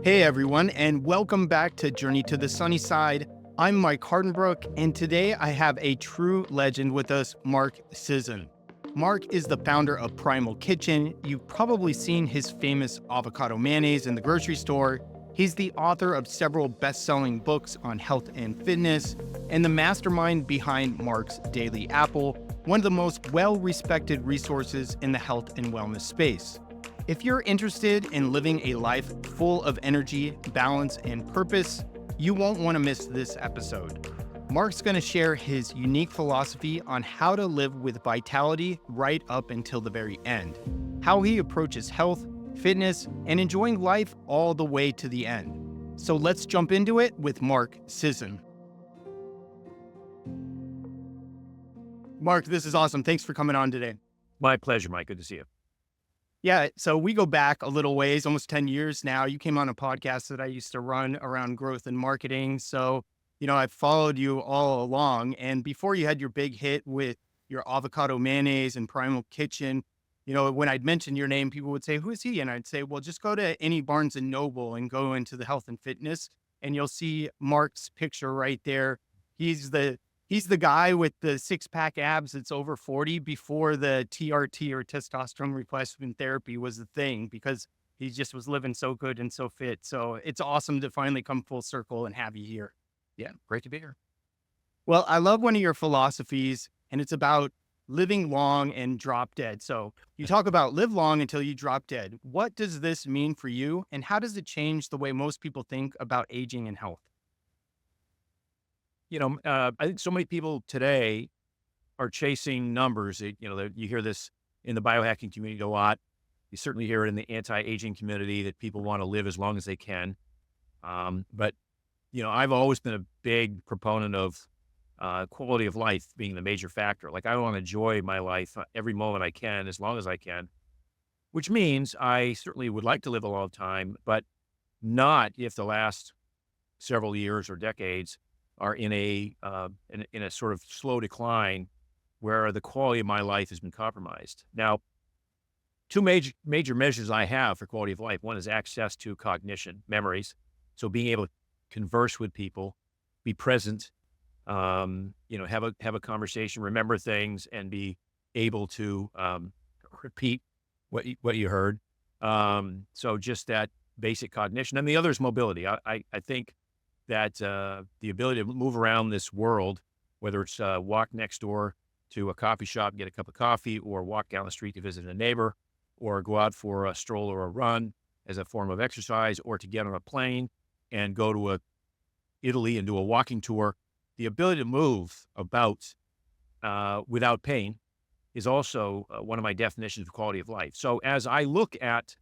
Hey everyone, and welcome back to Journey to the Sunnyside. I'm Mike Hardenbrook, and today I have a true legend with us, Mark Sisson. Mark is the founder of Primal Kitchen. You've probably seen his famous avocado mayonnaise in the grocery store. He's the author of several best-selling books on health and fitness, and the mastermind behind Mark's Daily Apple, one of the most well-respected resources in the health and wellness space. If you're interested in living a life full of energy, balance, and purpose, you won't want to miss this episode. Mark's going to share his unique philosophy on how to live with vitality right up until the very end, how he approaches health, fitness, and enjoying life all the way to the end. So let's jump into it with Mark Sisson. Mark, this is awesome. Thanks for coming on today. My pleasure, Mike. Good to see you. Yeah, so we go back a little ways, almost 10 years now. You came on a podcast that I used to run around growth and marketing. So, I've followed you all along. And before you had your big hit with your avocado mayonnaise and Primal Kitchen, when I'd mention your name, people would say, "Who is he?" And I'd say, well, just go to any Barnes and Noble and go into the health and fitness, and you'll see Mark's picture right there. He's the He's the guy with the six-pack abs that's over 40 before the TRT or testosterone replacement therapy was the thing, because he just was living so good and so fit. So it's awesome to finally come full circle and have you here. Yeah, great to be here. Well, I love one of your philosophies, and it's about living long and drop dead. So you talk about live long until you drop dead. What does this mean for you, and how does it change the way most people think about aging and health? I think so many people today are chasing numbers. You hear this in the biohacking community a lot. You certainly hear it in the anti-aging community that people want to live as long as they can. But I've always been a big proponent of quality of life being the major factor. Like, I want to enjoy my life every moment I can, as long as I can, which means I certainly would like to live a long time, but not if the last several years or decades are in a sort of slow decline where the quality of my life has been compromised. Now, two major measures I have for quality of life. One is access to cognition, memories. So being able to converse with people, be present, have a conversation, remember things, and be able to repeat what you heard. So just that basic cognition. And the other is mobility. I think that the ability to move around this world, whether it's walk next door to a coffee shop, get a cup of coffee, or walk down the street to visit a neighbor, or go out for a stroll or a run as a form of exercise, or to get on a plane and go to Italy and do a walking tour. The ability to move about without pain is also one of my definitions of quality of life. So as I look at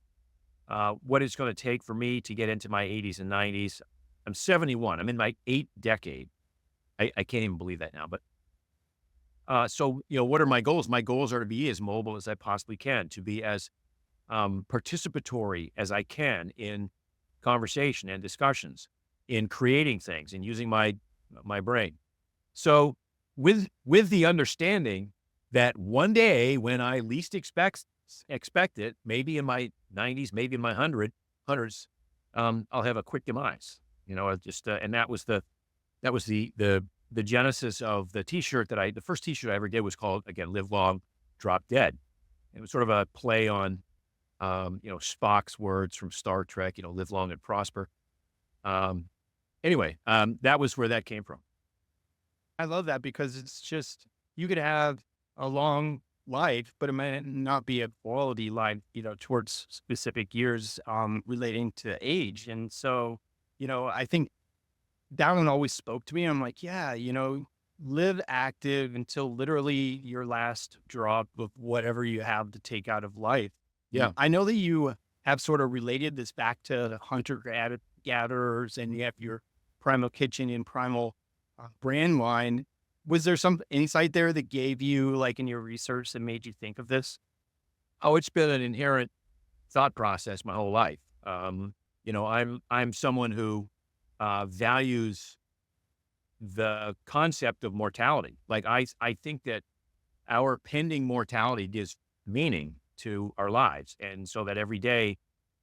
what it's going to take for me to get into my 80s and 90s, I'm 71. I'm in my 8th decade. I can't even believe that now. But what are my goals? My goals are to be as mobile as I possibly can, to be as participatory as I can in conversation and discussions, in creating things, and using my brain. So with the understanding that one day, when I least expect it, maybe in my 90s, maybe in my hundreds, I'll have a quick demise. And that was the genesis of the T-shirt the first T-shirt I ever did was called, again, "Live Long, Drop Dead." It was sort of a play on, Spock's words from Star Trek, live long and prosper. That was where that came from. I love that, because it's just, you could have a long life, but it might not be a quality life, towards specific years relating to age. And so, I think Dallin always spoke to me. I'm like, yeah, live active until literally your last drop of whatever you have to take out of life. Yeah. I know that you have sort of related this back to the hunter-gatherers, and you have your Primal Kitchen and Primal brand line. Was there some insight there that gave you, like, in your research, that made you think of this? Oh, it's been an inherent thought process my whole life. I'm someone who values the concept of mortality. Like, I think that our pending mortality gives meaning to our lives. And so that every day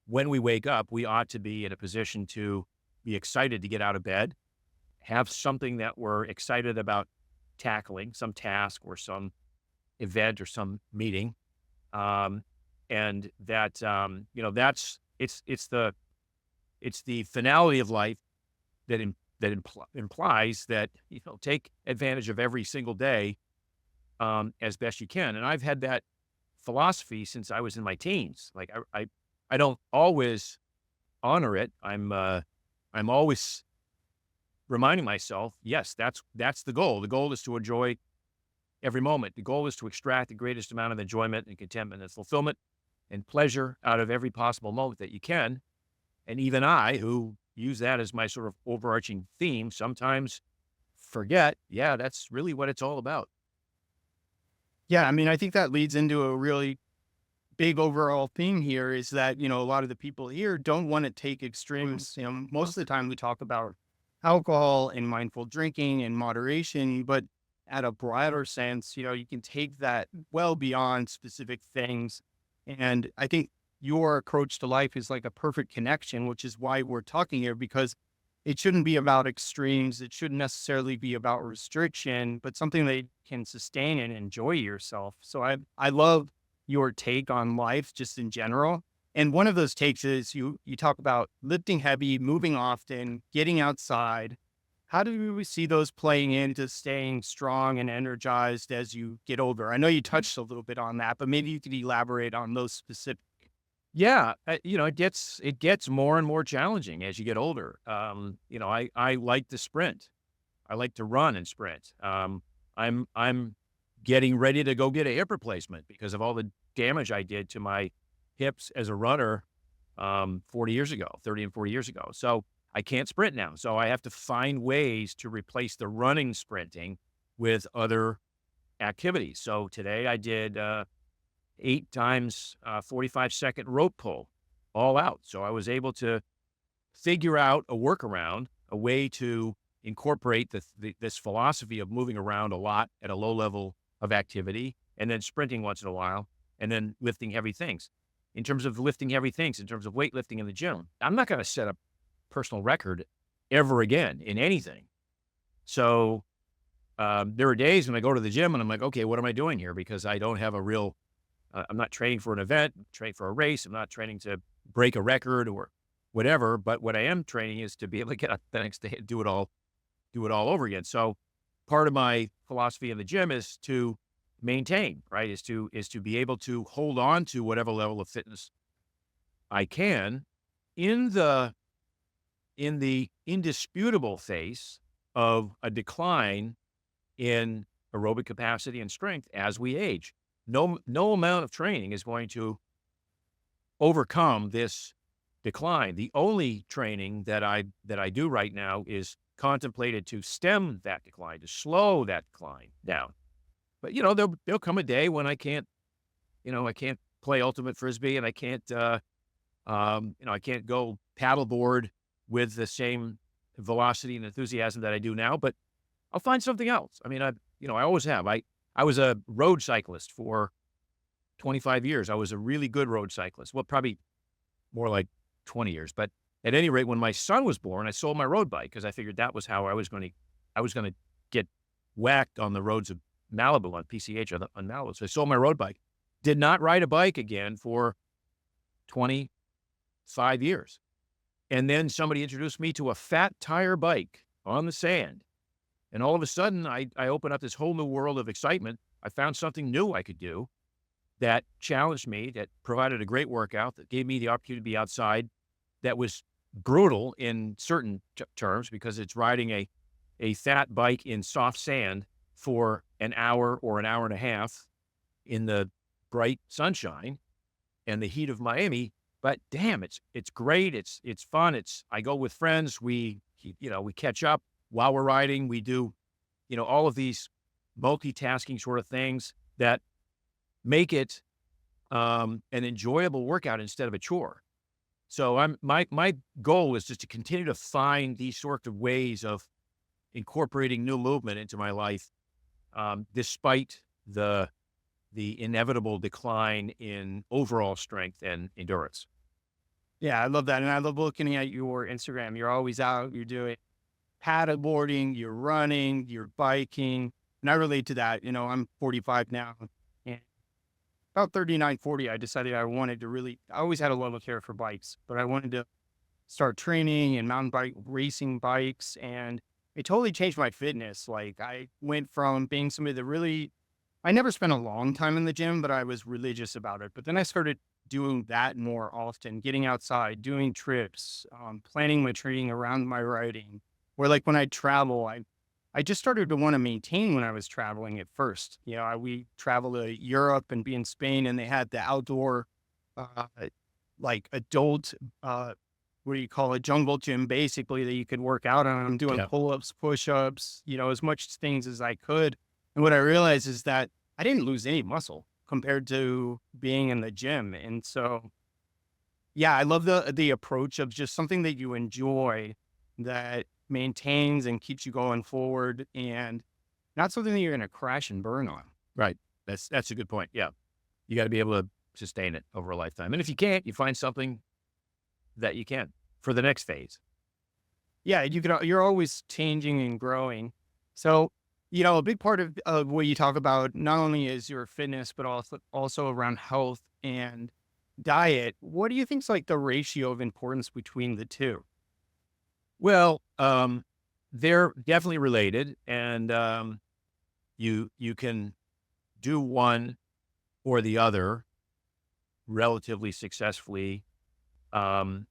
when we wake up, we ought to be in a position to be excited to get out of bed, have something that we're excited about tackling, some task or some event or some meeting. Um, and that, it's the finality of life that implies that, take advantage of every single day, as best you can. And I've had that philosophy since I was in my teens. Like I don't always honor it. I'm always reminding myself, yes, that's the goal. The goal is to enjoy every moment. The goal is to extract the greatest amount of enjoyment and contentment and fulfillment and pleasure out of every possible moment that you can. And even I, who use that as my sort of overarching theme, sometimes forget, yeah, that's really what it's all about. Yeah, I mean, I think that leads into a really big overall theme here is that, a lot of the people here don't want to take extremes. Most of the time we talk about alcohol and mindful drinking and moderation, but at a broader sense, you can take that well beyond specific things. And I think your approach to life is like a perfect connection, which is why we're talking here, because it shouldn't be about extremes. It shouldn't necessarily be about restriction, but something that can sustain and enjoy yourself. So I love your take on life just in general. And one of those takes is you talk about lifting heavy, moving often, getting outside. How do we see those playing into staying strong and energized as you get older? I know you touched a little bit on that, but maybe you could elaborate on those specific. Yeah, it gets more and more challenging as you get older. I like to sprint. I like to run and sprint. I'm getting ready to go get a hip replacement because of all the damage I did to my hips as a runner 40 years ago, 30 and 40 years ago. So I can't sprint now. So I have to find ways to replace the running sprinting with other activities. So today I did 8 times 45-second rope pull all out. So I was able to figure out a workaround, a way to incorporate this philosophy of moving around a lot at a low level of activity and then sprinting once in a while and then lifting heavy things. In terms of lifting heavy things, in terms of weightlifting in the gym, I'm not going to set a personal record ever again in anything. So there are days when I go to the gym and I'm like, okay, what am I doing here? Because I don't have a real I'm not training for an event, I'm training for a race. I'm not training to break a record or whatever. But what I am training is to be able to get up the next day and do it all over again. So part of my philosophy in the gym is to maintain, right? Is to be able to hold on to whatever level of fitness I can in the indisputable face of a decline in aerobic capacity and strength as we age. No amount of training is going to overcome this decline. The only training that I do right now is contemplated to stem that decline, to slow that decline down. But there'll come a day when I can't play ultimate frisbee and I can't I can't go paddleboard with the same velocity and enthusiasm that I do now. But I'll find something else. I mean, I always have. I was a road cyclist for 25 years. I was a really good road cyclist. Well, probably more like 20 years. But at any rate, when my son was born, I sold my road bike because I figured that was how I was going to get whacked on the roads of Malibu on PCH on Malibu. So I sold my road bike. Did not ride a bike again for 25 years. And then somebody introduced me to a fat tire bike on the sand. And all of a sudden, I opened up this whole new world of excitement. I found something new I could do that challenged me, that provided a great workout, that gave me the opportunity to be outside, that was brutal in certain terms because it's riding a fat bike in soft sand for an hour or an hour and a half in the bright sunshine and the heat of Miami. But damn, it's great. It's fun. I go with friends. We catch up while we're riding. We do, all of these multitasking sort of things that make it an enjoyable workout instead of a chore. So my goal is just to continue to find these sorts of ways of incorporating new movement into my life, despite the inevitable decline in overall strength and endurance. Yeah, I love that. And I love looking at your Instagram. You're always out, you're doing paddleboarding, you're running, you're biking. And I relate to that. I'm 45 now. And about 39, 40, I decided I wanted to I always had a love affair for bikes, but I wanted to start training and mountain bike racing bikes. And it totally changed my fitness. Like I went from being somebody that I never spent a long time in the gym, but I was religious about it. But then I started doing that more often, getting outside, doing trips, planning my training around my riding. Where like when I travel, I just started to want to maintain when I was traveling at first. We travel to Europe and be in Spain, and they had the outdoor, uh, like adult, what do you call it, jungle gym, basically that you could work out on. I'm doing Yeah. pull-ups, push-ups, as much things as I could. And what I realized is that I didn't lose any muscle compared to being in the gym. And so, yeah, I love the approach of just something that you enjoy that maintains and keeps you going forward and not something that you're going to crash and burn on. Right. That's a good point. Yeah. You got to be able to sustain it over a lifetime. And if you can't, you find something that you can for the next phase. Yeah, you're always changing and growing. So, a big part of what you talk about not only is your fitness, but also around health and diet. What do you think is like the ratio of importance between the two? Well, they're definitely related, and you can do one or the other relatively successfully, um,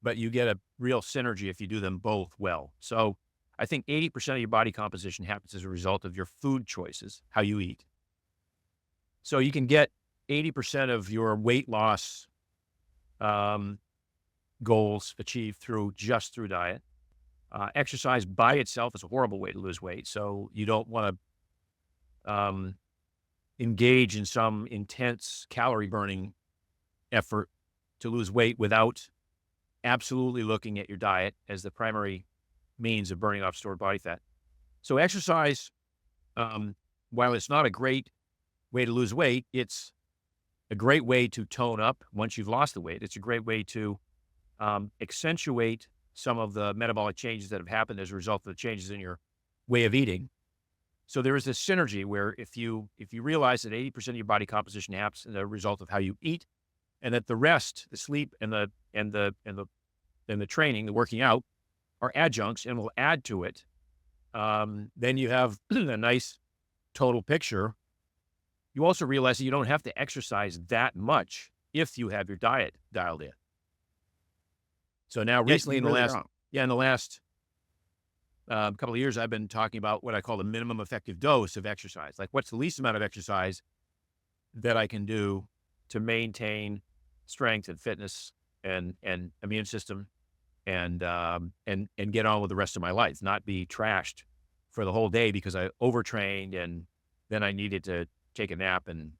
but you get a real synergy if you do them both well. So I think 80% of your body composition happens as a result of your food choices, how you eat. So you can get 80% of your weight loss um, goals achieved just through diet. Exercise by itself is a horrible way to lose weight. So you don't want to engage in some intense calorie burning effort to lose weight without absolutely looking at your diet as the primary means of burning off stored body fat. So exercise, while it's not a great way to lose weight, it's a great way to tone up once you've lost the weight. It's a great way to accentuate some of the metabolic changes that have happened as a result of the changes in your way of eating. So there is this synergy where if you realize that 80% of your body composition happens as a result of how you eat, and that the rest, the sleep and the training, the working out, are adjuncts and will add to it, then you have a nice total picture. You also realize that you don't have to exercise that much if you have your diet dialed in. So now Yeah, recently you really don't. in the last couple of years, I've been talking about what I call the minimum effective dose of exercise. Like what's the least amount of exercise that I can do to maintain strength and fitness and immune system and get on with the rest of my life, not be trashed for the whole day because I overtrained and then I needed to take a nap and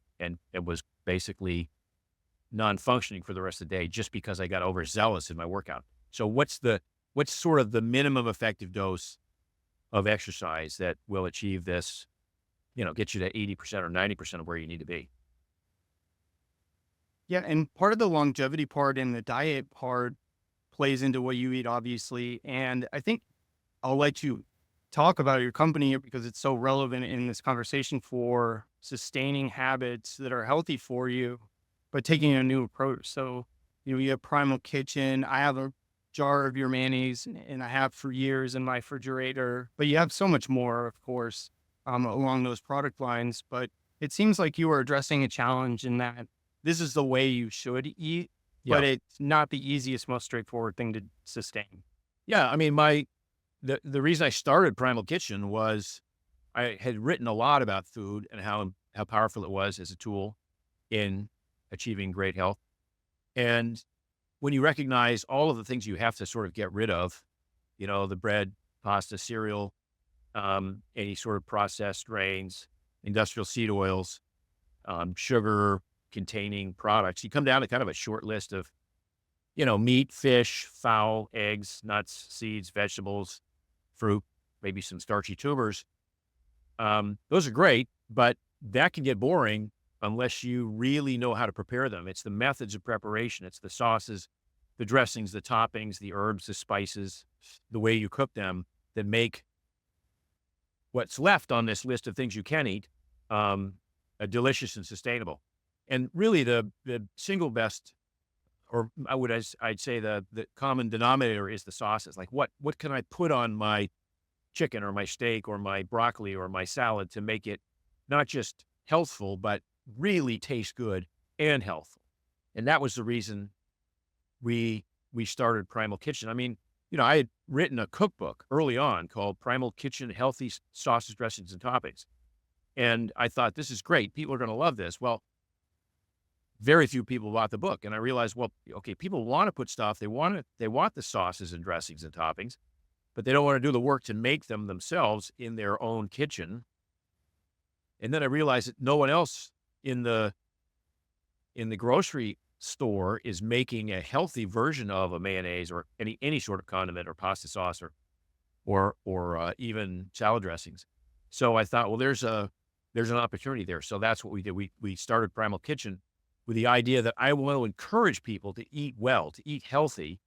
it was basically non-functioning for the rest of the day just because I got overzealous in my workout. So what's sort of the minimum effective dose of exercise that will achieve this, get you to 80% or 90% of where you need to be? Yeah, and part of the longevity part and the diet part plays into what you eat, obviously. And I think I'll let you talk about your company because it's so relevant in this conversation for sustaining habits that are healthy for you, but taking a new approach. So, you have Primal Kitchen. I have a jar of your mayonnaise and I have for years in my refrigerator, but you have so much more, of course, along those product lines. But it seems like you are addressing a challenge in that this is the way you should eat, Yeah. but it's not the easiest, most straightforward thing to sustain. Yeah. I mean, the reason I started Primal Kitchen was I had written a lot about food and how powerful it was as a tool in achieving great health. And when you recognize all of the things you have to sort of get rid of, the bread, pasta, cereal, any sort of processed grains, industrial seed oils, sugar containing products, you come down to kind of a short list of, meat, fish, fowl, eggs, nuts, seeds, vegetables, fruit, maybe some starchy tubers. Those are great, but that can get boring unless you really know how to prepare them. It's the methods of preparation. It's the sauces. the dressings, the toppings, the herbs, the spices, the way you cook them that make what's left on this list of things you can eat delicious and sustainable. And really the single best, or I'd say the common denominator is the sauces. Like what can I put on my chicken or my steak or my broccoli or my salad to make it not just healthful, but really taste good and healthful. And that was the reason we started Primal Kitchen. I mean, I had written a cookbook early on called Primal Kitchen Healthy Sauces, Dressings, and Toppings. And I thought, this is great. People are going to love this. Well, very few people bought the book. And I realized, well, okay, people want to put stuff. They want the sauces and dressings and toppings, but they don't want to do the work to make them themselves in their own kitchen. And then I realized that no one else in the grocery store is making a healthy version of a mayonnaise or any sort of condiment or pasta sauce or even salad dressings. So I thought, well, there's an opportunity there. So that's what we did. We started Primal Kitchen with the idea that I want to encourage people to eat well, to eat healthy.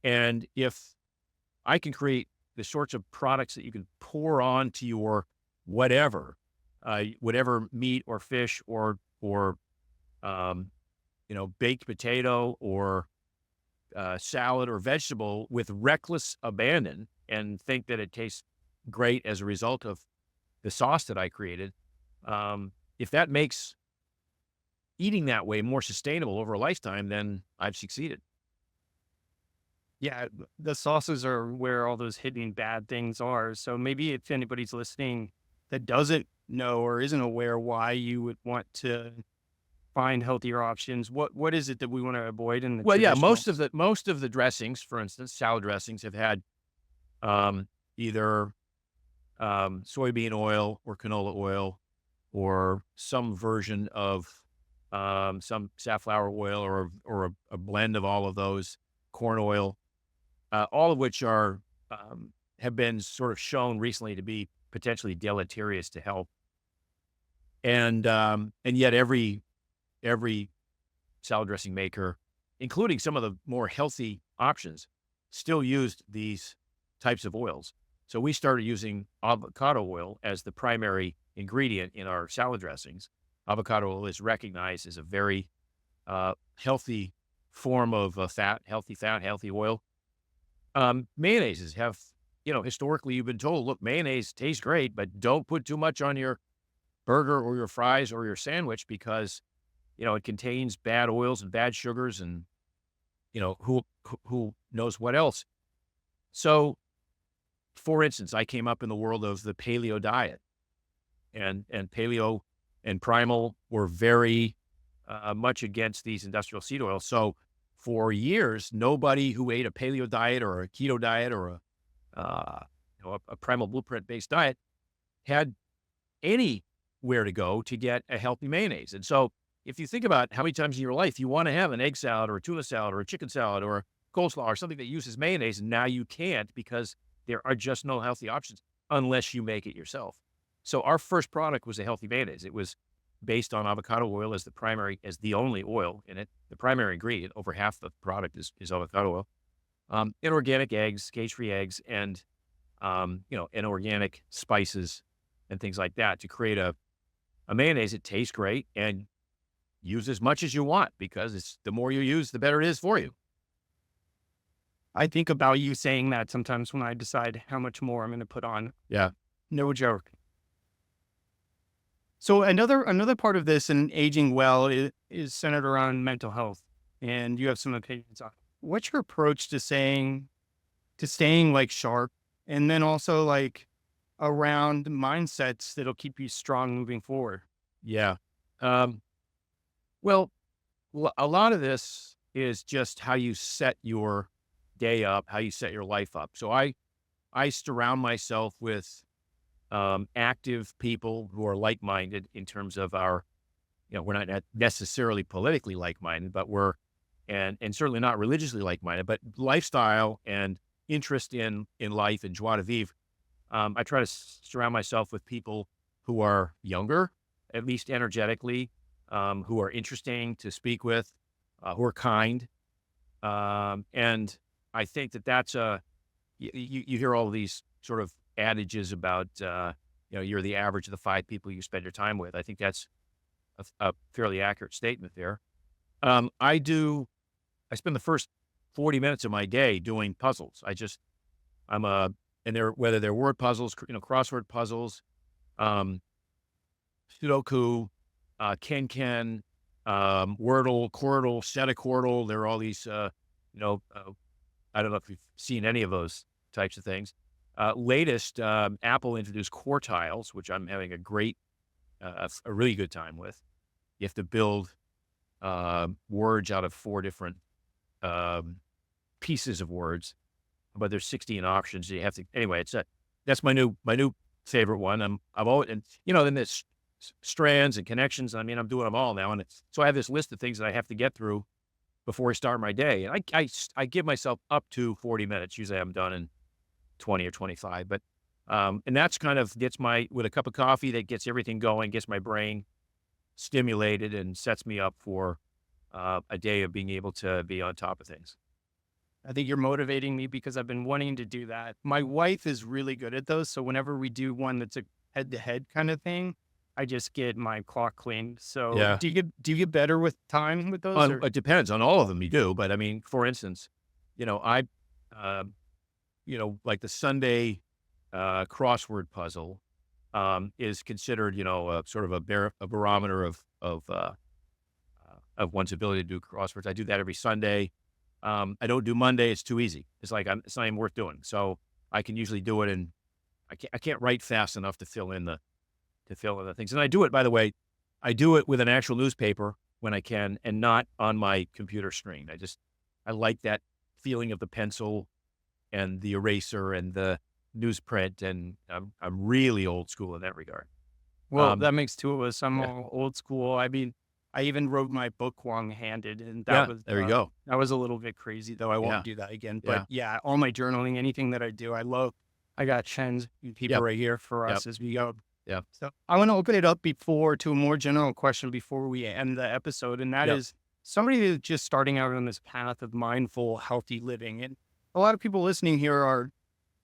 And if I can create the sorts of products that you can pour onto your whatever meat or fish or baked potato or salad or vegetable with reckless abandon and think that it tastes great as a result of the sauce that I created, if that makes eating that way more sustainable over a lifetime, then I've succeeded. Yeah, the sauces are where all those hidden bad things are. So maybe if anybody's listening that doesn't know or isn't aware why you would want to find healthier options, what is it that we want to avoid in the Well, yeah, traditional? most of the dressings, for instance, salad dressings have had either soybean oil or canola oil or some version of some safflower oil or a blend of all of those, corn oil, all of which have been sort of shown recently to be potentially deleterious to health. And yet every salad dressing maker, including some of the more healthy options, still used these types of oils. So we started using avocado oil as the primary ingredient in our salad dressings. Avocado oil is recognized as a very healthy form of fat, healthy oil. Mayonnaises have, historically you've been told, look, mayonnaise tastes great, but don't put too much on your burger or your fries or your sandwich because, it contains bad oils and bad sugars and, who knows what else. So, for instance, I came up in the world of the paleo diet, and paleo and primal were very much against these industrial seed oils. So for years, nobody who ate a paleo diet or a keto diet or a primal blueprint based diet had anywhere to go to get a healthy mayonnaise. And so if you think about how many times in your life you want to have an egg salad or a tuna salad or a chicken salad or a coleslaw or something that uses mayonnaise, and now you can't because there are just no healthy options unless you make it yourself. So our first product was a healthy mayonnaise. It was based on avocado oil as the only oil in it. The primary ingredient, over half the product is avocado oil. And organic eggs, cage-free eggs, and and organic spices and things like that to create a mayonnaise that tastes great and use as much as you want because the more you use, the better it is for you. I think about you saying that sometimes when I decide how much more I'm going to put on. Yeah. No joke. So another part of this and aging well Is centered around mental health, and you have some opinions on it. What's your approach to staying like sharp, and then also like around mindsets that'll keep you strong moving forward? Yeah. Well, a lot of this is just how you set your day up, how you set your life up. So I surround myself with active people who are like-minded in terms of our, we're not necessarily politically like-minded, but and certainly not religiously like-minded, but lifestyle and interest in life and joie de vivre. I try to surround myself with people who are younger, at least energetically, who are interesting to speak with, who are kind, And I think that that's you hear all these sort of adages about, you're the average of the 5 people you spend your time with. I think that's a fairly accurate statement there. I spend the first 40 minutes of my day doing puzzles. And whether they're word puzzles, crossword puzzles, um, Sudoku, Ken, Wordle, Quordle, Setaquordle. There are all these, I don't know if you've seen any of those types of things. Latest, Apple introduced quartiles, which I'm having a really good time with. You have to build words out of 4 different pieces of words, but there's 16 options. You have to anyway. That's my new favorite one. I've always, and then there's strands and connections. I mean, I'm doing them all now, and so I have this list of things that I have to get through before I start my day. And I give myself up to 40 minutes. Usually I'm done in 20 or 25, but and that's kind of with a cup of coffee, that gets everything going, gets my brain stimulated, and sets me up for a day of being able to be on top of things. I think you're motivating me because I've been wanting to do that. My wife is really good at those. So whenever we do one that's a head-to-head kind of thing, I just get my clock cleaned. So Yeah. do you get better with time with those? It depends on all of them. You do, but I mean, for instance, like the Sunday crossword puzzle is considered, sort of a barometer of one's ability to do crosswords. I do that every Sunday. I don't do Monday; it's too easy. It's like it's not even worth doing. So I can usually do it, and I can't write fast enough to fill in the things. And I do it, by the way, with an actual newspaper when I can, and not on my computer screen. I like that feeling of the pencil and the eraser and the newsprint, and I'm really old school in that regard. Well, that makes 2 of us. I'm Yeah. all old school. I mean, I even wrote my book long-handed, and Yeah, that was there you go. that was a little bit crazy, though. I Yeah. won't do that again. But yeah, all my journaling, anything that I do, I love. I got Chen's people Yep. right here for Yep. us as we go. Yeah. So I want to open it up to a more general question before we end the episode, and that Yep. is somebody who's just starting out on this path of mindful, healthy living. And a lot of people listening here are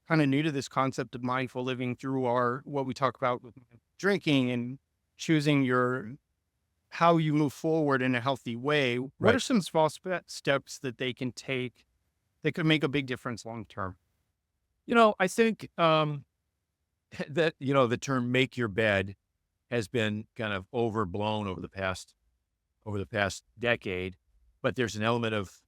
kind of new to this concept of mindful living through what we talk about with drinking and choosing how you move forward in a healthy way. What Right. are some small steps that they can take that could make a big difference long term? I think that the term "make your bed" has been kind of overblown over the past decade, but there's an element of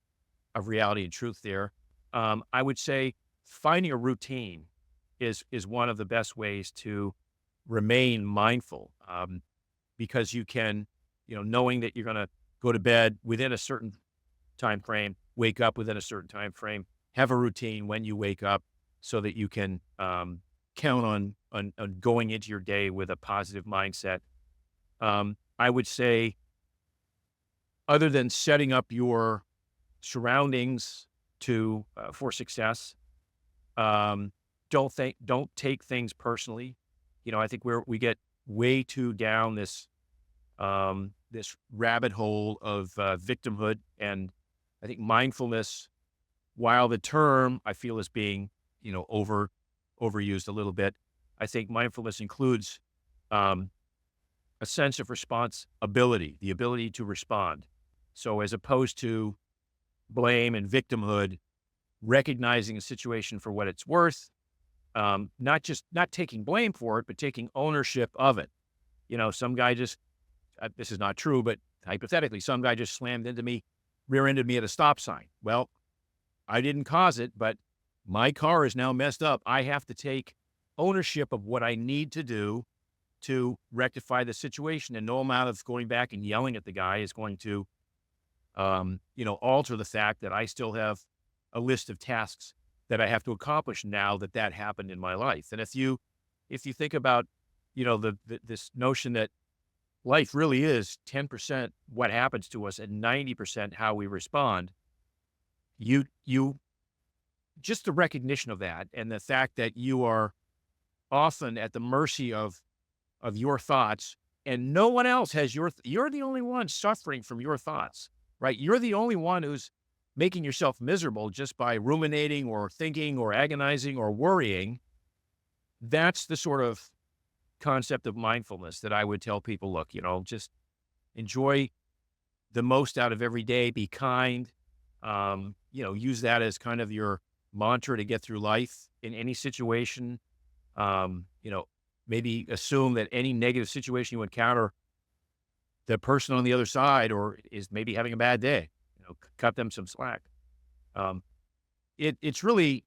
reality and truth there. I would say finding a routine is one of the best ways to remain mindful, because you can, knowing that you're going to go to bed within a certain time frame, wake up within a certain time frame, have a routine when you wake up, so that you can count on going into your day with a positive mindset. I would say, other than setting up your surroundings for success, don't take things personally. I think we get way too down this rabbit hole of victimhood, and I think mindfulness, while the term I feel is being overused a little bit, I think mindfulness includes a sense of responsibility, the ability to respond. So as opposed to blame and victimhood, recognizing a situation for what it's worth, not taking blame for it, but taking ownership of it. Some guy just, this is not true, but hypothetically, some guy just rear-ended me at a stop sign. Well, I didn't cause it, but my car is now messed up. I have to take ownership of what I need to do to rectify the situation. And no amount of going back and yelling at the guy is going to, alter the fact that I still have a list of tasks that I have to accomplish now that happened in my life. And if you think about, this notion that life really is 10% what happens to us and 90% how we respond, you just the recognition of that, and the fact that you are often at the mercy of your thoughts, and no one else has you're the only one suffering from your thoughts, right? You're the only one who's making yourself miserable just by ruminating or thinking or agonizing or worrying, that's the sort of concept of mindfulness that I would tell people, look, just enjoy the most out of every day, be kind, use that as kind of your mantra to get through life in any situation. Maybe assume that any negative situation you encounter, the person on the other side or is maybe having a bad day, cut them some slack. It's really,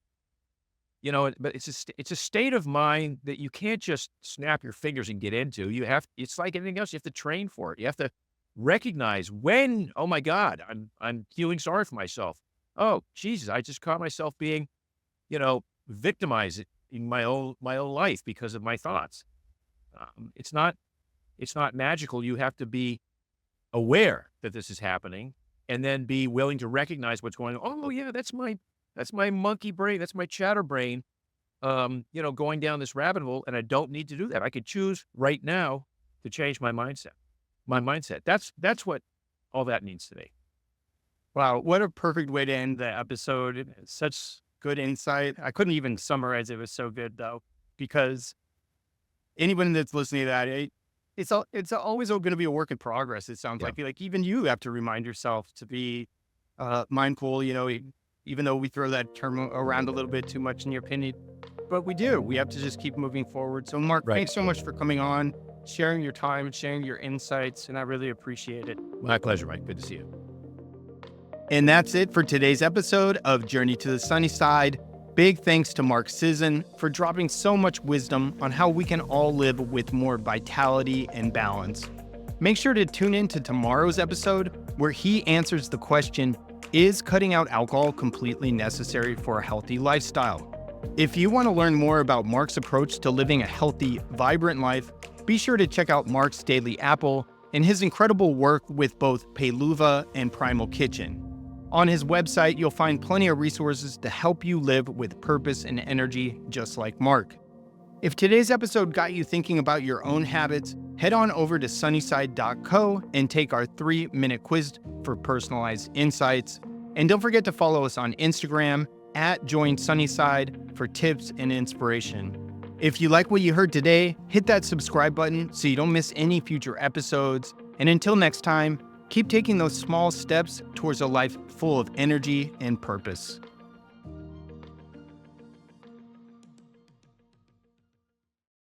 but it's a state of mind that you can't just snap your fingers and get into. It's like anything else. You have to train for it. You have to recognize when, oh my God, I'm feeling sorry for myself. Oh, Jesus, I just caught myself being, victimized in my own life because of my thoughts. It's not magical. You have to be aware that this is happening and then be willing to recognize what's going on. Oh yeah, that's my monkey brain. That's my chatter brain, going down this rabbit hole, and I don't need to do that. I could choose right now to change my mindset. That's what all that needs to be. Wow, what a perfect way to end the episode. Such good insight. I couldn't even summarize it. It was so good, though, because anyone that's listening to that, it's always going to be a work in progress. It sounds like even you have to remind yourself to be mindful, even though we throw that term around a little bit too much in your opinion, but we do. We have to just keep moving forward. So Mark, thanks so much for coming on, sharing your time, sharing your insights, and I really appreciate it. My pleasure, Mike. Good to see you. And that's it for today's episode of Journey to the Sunnyside. Big thanks to Mark Sisson for dropping so much wisdom on how we can all live with more vitality and balance. Make sure to tune in to tomorrow's episode where he answers the question, is cutting out alcohol completely necessary for a healthy lifestyle? If you want to learn more about Mark's approach to living a healthy, vibrant life, be sure to check out Mark's Daily Apple and his incredible work with both Peluvia and Primal Kitchen. On his website, you'll find plenty of resources to help you live with purpose and energy, just like Mark. If today's episode got you thinking about your own habits, head on over to sunnyside.co and take our 3-minute quiz for personalized insights. And don't forget to follow us on Instagram @JoinSunnyside for tips and inspiration. If you like what you heard today, hit that subscribe button so you don't miss any future episodes. And until next time, keep taking those small steps towards a life full of energy and purpose.